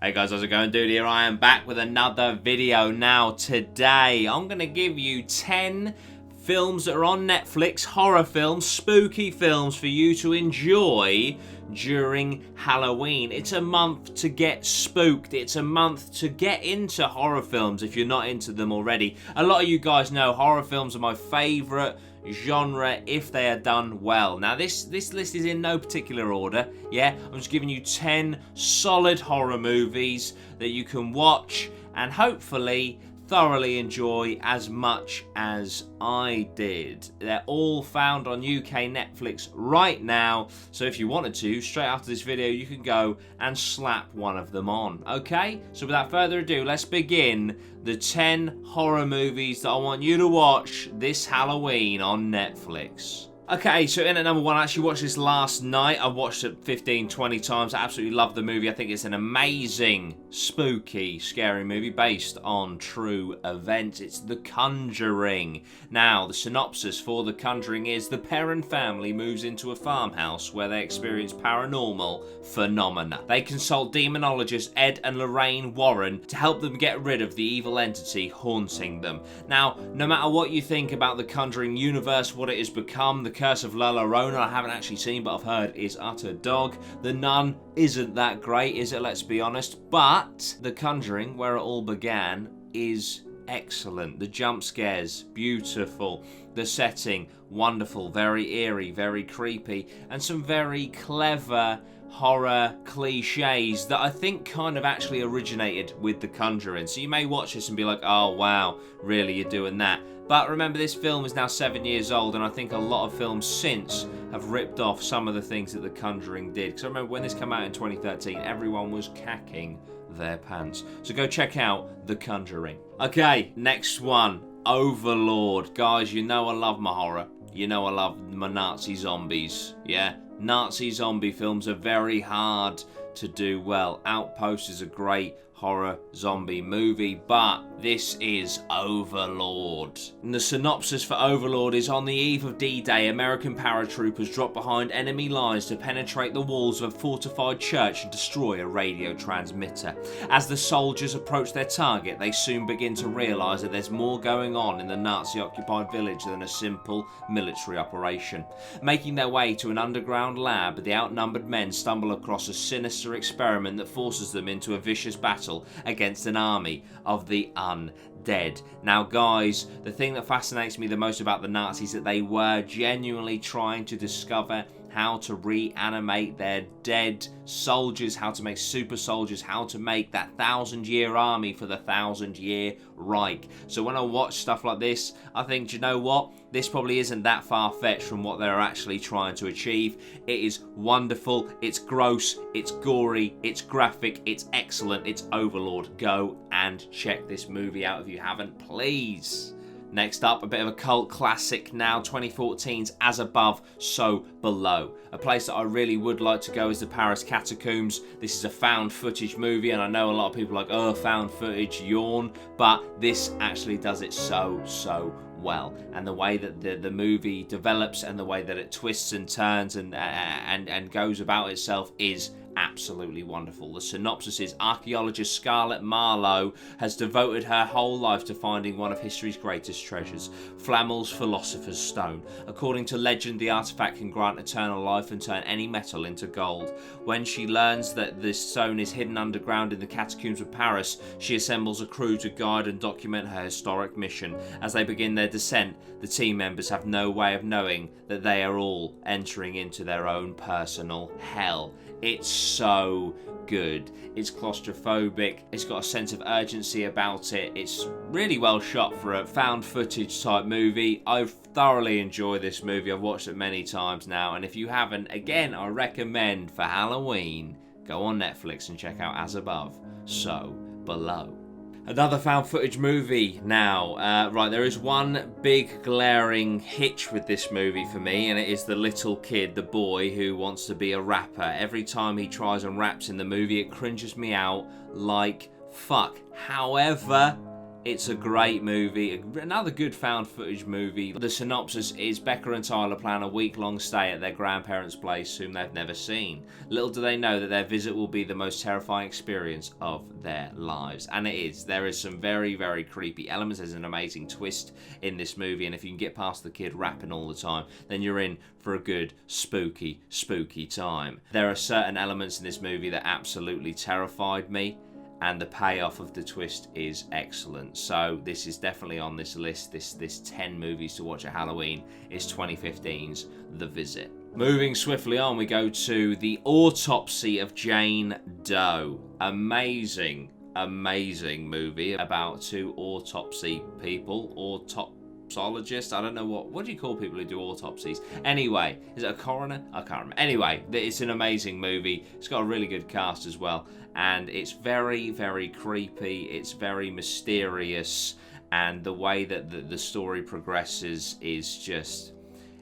Hey guys, how's it going? Dudey here. I am back with another video. Now today I'm going to give you 10 films that are on Netflix, horror films, spooky films for you to enjoy during Halloween. It's a month to get spooked. It's a month to get into horror films if you're not into them already. A lot of you guys know horror films are my favourite genre if they are done well. Now this list is in no particular order. Yeah, I'm just giving you 10 solid horror movies that you can watch and hopefully thoroughly enjoy as much as I did. They're all found on UK Netflix right now, so if you wanted to, straight after this video you can go and slap one of them on. Okay, so without further ado, let's begin the 10 horror movies that I want you to watch this Halloween on Netflix. Okay, so in at number 1, I actually watched this last night. I watched it 15, 20 times. I absolutely love the movie. I think it's an amazing, spooky, scary movie based on true events. It's The Conjuring. Now, the synopsis for The Conjuring is the Perron family moves into a farmhouse where they experience paranormal phenomena. They consult demonologists Ed and Lorraine Warren to help them get rid of the evil entity haunting them. Now, no matter what you think about The Conjuring universe, what it has become, The Curse of La Llorona, I haven't actually seen, but I've heard is utter dog. The Nun isn't that great, is it? Let's be honest. But The Conjuring, where it all began, is excellent. The jump scares, beautiful. The setting, wonderful. Very eerie, very creepy. And some very clever horror cliches that I think kind of actually originated with The Conjuring. So you may watch this and be like, oh wow, really, you're doing that? But remember, this film is now 7 years old, and I think a lot of films since have ripped off some of the things that The Conjuring did. Because I remember when this came out in 2013, everyone was cacking their pants. So go check out The Conjuring. Okay, next one, Overlord. Guys, you know I love my horror. You know I love my Nazi zombies, yeah? Nazi zombie films are very hard to do well. Outpost is a great horror zombie movie, but this is Overlord. And the synopsis for Overlord is: on the eve of D-Day, American paratroopers drop behind enemy lines to penetrate the walls of a fortified church and destroy a radio transmitter. As the soldiers approach their target, they soon begin to realise that there's more going on in the Nazi-occupied village than a simple military operation. Making their way to an underground lab, the outnumbered men stumble across a sinister experiment that forces them into a vicious battle against an army of the undead. Now guys, the thing that fascinates me the most about the Nazis is that they were genuinely trying to discover how to reanimate their dead soldiers, how to make super soldiers, how to make that 1,000-year army for the 1,000-year Reich. So when I watch stuff like this, I think, do you know what? This probably isn't that far-fetched from what they're actually trying to achieve. It is wonderful, it's gross, it's gory, it's graphic, it's excellent, it's Overlord. Go and check this movie out if you haven't, please. Next up, a bit of a cult classic now, 2014's As Above, So Below. A place that I really would like to go is the Paris Catacombs. This is a found footage movie, and I know a lot of people are like, oh, found footage, yawn, but this actually does it so well. And the way that the movie develops and the way that it twists and turns and goes about itself is absolutely wonderful. The synopsis is: archaeologist Scarlett Marlowe has devoted her whole life to finding one of history's greatest treasures, Flamel's Philosopher's Stone. According to legend, the artifact can grant eternal life and turn any metal into gold. When she learns that this stone is hidden underground in the catacombs of Paris, she assembles a crew to guide and document her historic mission. As they begin their descent, the team members have no way of knowing that they are all entering into their own personal hell. It's so good. It's claustrophobic. It's got a sense of urgency about it. It's really well shot for a found footage type movie. I thoroughly enjoy this movie. I've watched it many times now, and if you haven't, again, I recommend for Halloween, go on Netflix and check out As Above, So Below. Another found footage movie now. Right, there is one big glaring hitch with this movie for me, and it is the little kid, the boy who wants to be a rapper. Every time he tries and raps in the movie, it cringes me out like fuck. However, It's a great movie, another good found footage movie. The synopsis is Becca and Tyler plan a week-long stay at their grandparents' place whom they've never seen. Little do they know that their visit will be the most terrifying experience of their lives. And it is. There is some very, very creepy elements. There's an amazing twist in this movie, and if you can get past the kid rapping all the time, then you're in for a good spooky, spooky time. There are certain elements in this movie that absolutely terrified me, and the payoff of the twist is excellent. So this is definitely on this list. This 10 movies to watch at Halloween is 2015's The Visit. Moving swiftly on, we go to The Autopsy of Jane Doe. Amazing, amazing movie about two autopsy people, autopsologists. I don't know what do you call people who do autopsies? Anyway, is it a coroner? I can't remember. Anyway, it's an amazing movie. It's got a really good cast as well, and it's very, very creepy. It's very mysterious, and the way that the story progresses is just,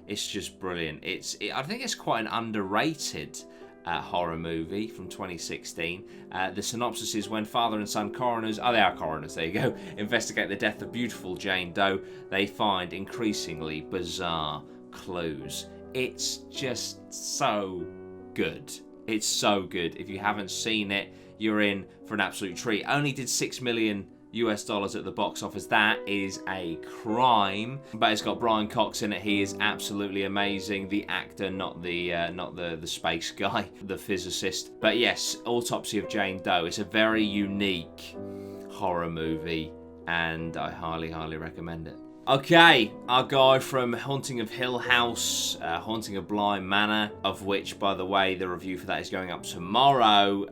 it's just brilliant. I think it's quite an underrated horror movie from 2016. The synopsis is when father and son coroners, they are coroners, there you go, investigate the death of beautiful Jane Doe, they find increasingly bizarre clues. It's just so good. It's so good. If you haven't seen it, you're in for an absolute treat. Only did $6 million at the box office. That is a crime, but it's got Brian Cox in it. He is absolutely amazing. The actor, not the space guy, the physicist. But yes, Autopsy of Jane Doe. It's a very unique horror movie, and I highly, highly recommend it. Okay, our guy from Haunting of Hill House, Haunting of Bly Manor, of which, by the way, the review for that is going up tomorrow.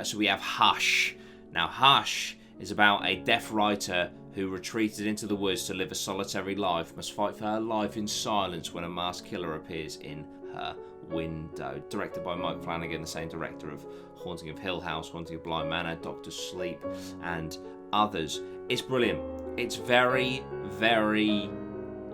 So we have Hush. Now, Hush is about a deaf writer who retreated into the woods to live a solitary life, must fight for her life in silence when a masked killer appears in her window. Directed by Mike Flanagan, the same director of Haunting of Hill House, Haunting of Bly Manor, Doctor Sleep, and others. It's brilliant. It's very, very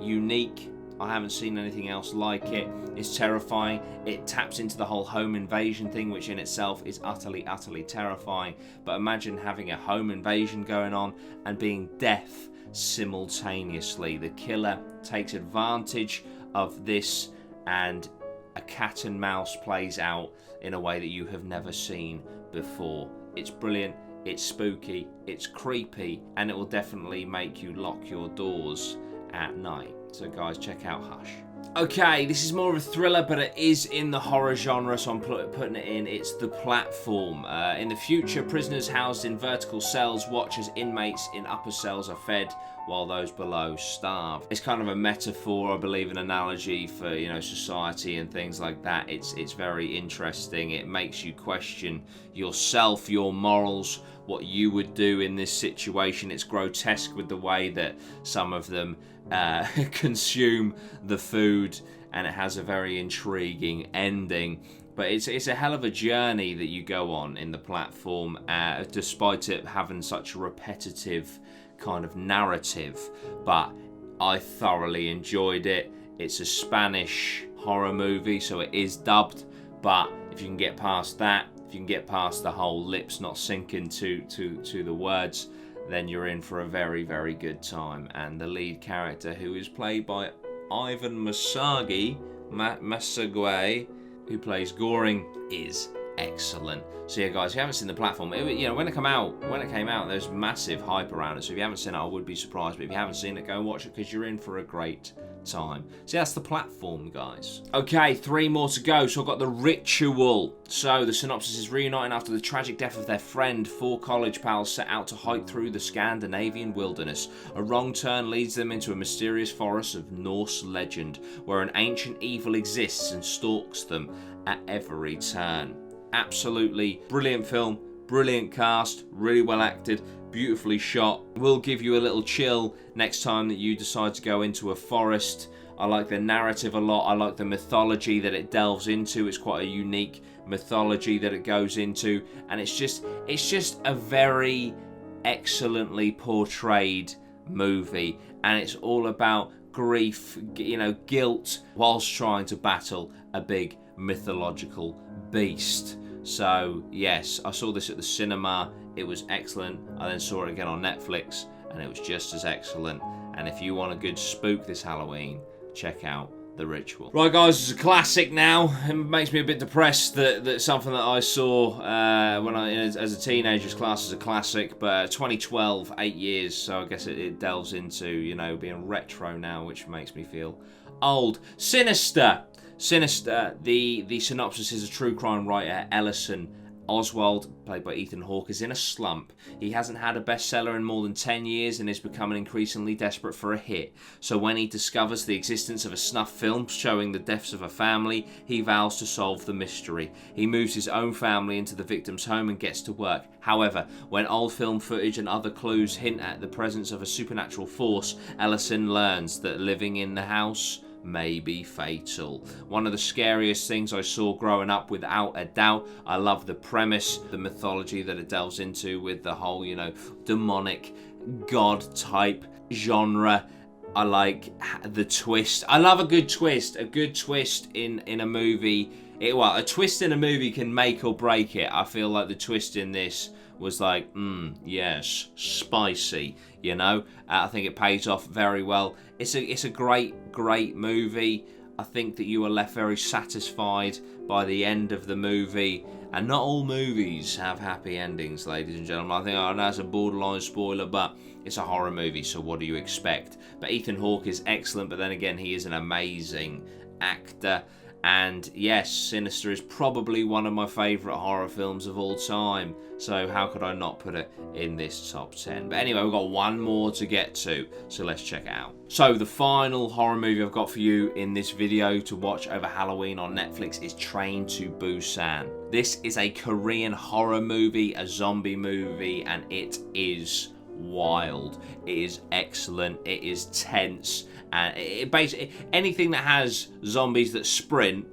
unique. I haven't seen anything else like it. It's terrifying. It taps into the whole home invasion thing, which in itself is utterly, utterly terrifying. But imagine having a home invasion going on and being deaf simultaneously. The killer takes advantage of this, and a cat and mouse plays out in a way that you have never seen before. It's brilliant. It's spooky. It's creepy. And it will definitely make you lock your doors at night. So guys, check out Hush. Okay, this is more of a thriller, but it is in the horror genre, so I'm putting it in. It's The Platform. In the future, prisoners housed in vertical cells watch as inmates in upper cells are fed while those below starve. It's kind of a metaphor, I believe, an analogy for, society and things like that. It's very interesting. It makes you question yourself, your morals, what you would do in this situation. It's grotesque with the way that some of them consume the food, and it has a very intriguing ending. But it's a hell of a journey that you go on in The Platform, despite it having such a repetitive kind of narrative. But I thoroughly enjoyed it. It's a Spanish horror movie, so it is dubbed, but if you can get past that, if you can get past the whole lips not syncing to the words, then you're in for a very, very good time. And the lead character, who is played by Ivan Masagui, who plays Goring, is excellent. So yeah, guys, if you haven't seen The Platform, when it came out, there's massive hype around it. So if you haven't seen it, I would be surprised. But if you haven't seen it, go and watch it, because you're in for a great time. So that's The Platform, guys. Okay, 3 more to go. So I've got The Ritual. So the synopsis is: reuniting after the tragic death of their friend, 4 college pals set out to hike through the Scandinavian wilderness. A wrong turn leads them into a mysterious forest of Norse legend, where an ancient evil exists and stalks them at every turn. Absolutely brilliant film, brilliant cast, really well acted, beautifully shot. Will give you a little chill next time that you decide to go into a forest. I like the narrative a lot. I like the mythology that it delves into. It's quite a unique mythology that it goes into, and it's just a very excellently portrayed movie, and it's all about grief, guilt, whilst trying to battle a big mythological beast. So yes, I saw this at the cinema. It was excellent. I then saw it again on Netflix, and it was just as excellent. And if you want a good spook this Halloween, check out The Ritual. Right, guys, it's a classic now. It makes me a bit depressed that something that I saw when as a teenager is classed as a classic, but 2012, 8 years, so I guess it delves into, you know, being retro now, which makes me feel old. Sinister. Sinister, the synopsis is a true crime writer, Ellison Oswald, played by Ethan Hawke, is in a slump. He hasn't had a bestseller in more than 10 years and is becoming increasingly desperate for a hit. So when he discovers the existence of a snuff film showing the deaths of a family, he vows to solve the mystery. He moves his own family into the victim's home and gets to work. However, when old film footage and other clues hint at the presence of a supernatural force, Ellison learns that living in the house may be fatal. One of the scariest things I saw growing up, without a doubt. I love the premise, the mythology that it delves into with the whole, you know, demonic god type genre. I like the twist. I love a good twist. A good twist in a movie. A twist in a movie can make or break it. I feel like the twist in this was like, yes, spicy, you know. I think it pays off very well. It's a great movie. I think that you are left very satisfied by the end of the movie. And not all movies have happy endings, ladies and gentlemen. I think I know that's a borderline spoiler, but it's a horror movie, so what do you expect? But Ethan Hawke is excellent, but then again, he is an amazing actor. And yes, Sinister is probably one of my favourite horror films of all time. So how could I not put it in this top 10? But anyway, we've got one more to get to, so let's check it out. So the final horror movie I've got for you in this video to watch over Halloween on Netflix is Train to Busan. This is a Korean horror movie, a zombie movie, and it is wild. It is excellent. It is tense. And it basically, anything that has zombies that sprint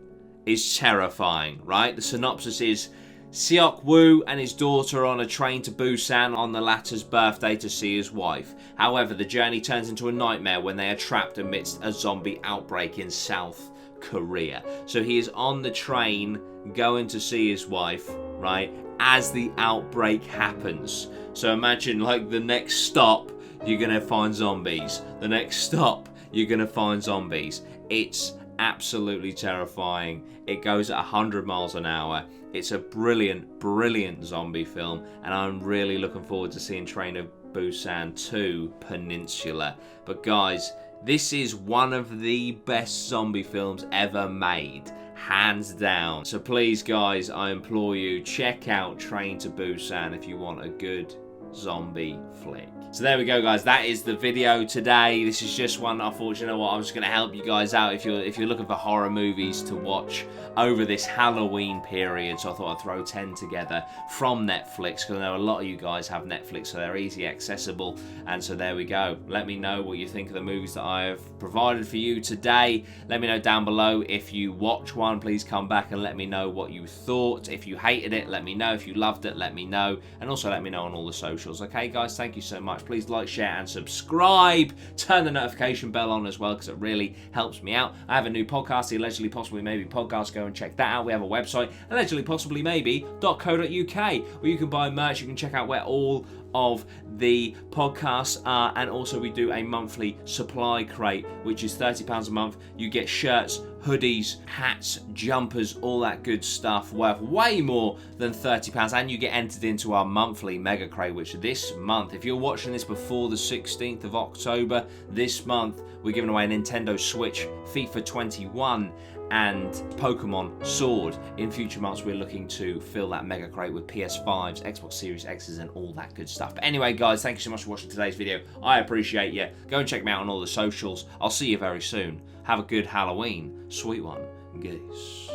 is terrifying, right? The synopsis is Seok-woo and his daughter are on a train to Busan on the latter's birthday to see his wife. However, the journey turns into a nightmare when they are trapped amidst a zombie outbreak in South Korea. So he is on the train going to see his wife, right, as the outbreak happens. So imagine, like, the next stop, you're going to find zombies. The next stop, you're going to find zombies. It's absolutely terrifying. It goes at 100 miles an hour. It's a brilliant zombie film, and I'm really looking forward to seeing Train to Busan 2 Peninsula. But guys, this is one of the best zombie films ever made, hands down. So please, guys, I implore you, check out Train to Busan if you want a good zombie flick. So there we go, guys. That is the video today. This is just one. I thought, you know what, I'm just going to help you guys out if you're looking for horror movies to watch over this Halloween period. So I thought I'd throw 10 together from Netflix, because I know a lot of you guys have Netflix, so they're easy accessible. And so there we go. Let me know what you think of the movies that I have provided for you today. Let me know down below if you watch one. Please come back and let me know what you thought. If you hated it, let me know. If you loved it, let me know. And also let me know on all the socials. Okay, guys, thank you so much. Please like, share, and subscribe. Turn the notification bell on as well, because it really helps me out. I have a new podcast, the Allegedly Possibly Maybe podcast. Go and check that out. We have a website, allegedlypossiblymaybe.co.uk, where you can buy merch. You can check out where all of the podcasts are, and also we do a monthly supply crate, which is £30 a month. You get shirts, hoodies, hats, jumpers, all that good stuff worth way more than £30, and you get entered into our monthly mega crate, which this month, if you're watching this before the 16th of October, this month we're giving away a Nintendo Switch, FIFA 21 and Pokemon Sword. In future months we're looking to fill that mega crate with PS5s, Xbox Series X's, and all that good stuff. But anyway, guys, thank you so much for watching today's video. I appreciate you. Go and check me out on all the socials. I'll see you very soon. Have a good Halloween. Sweet one. Goose.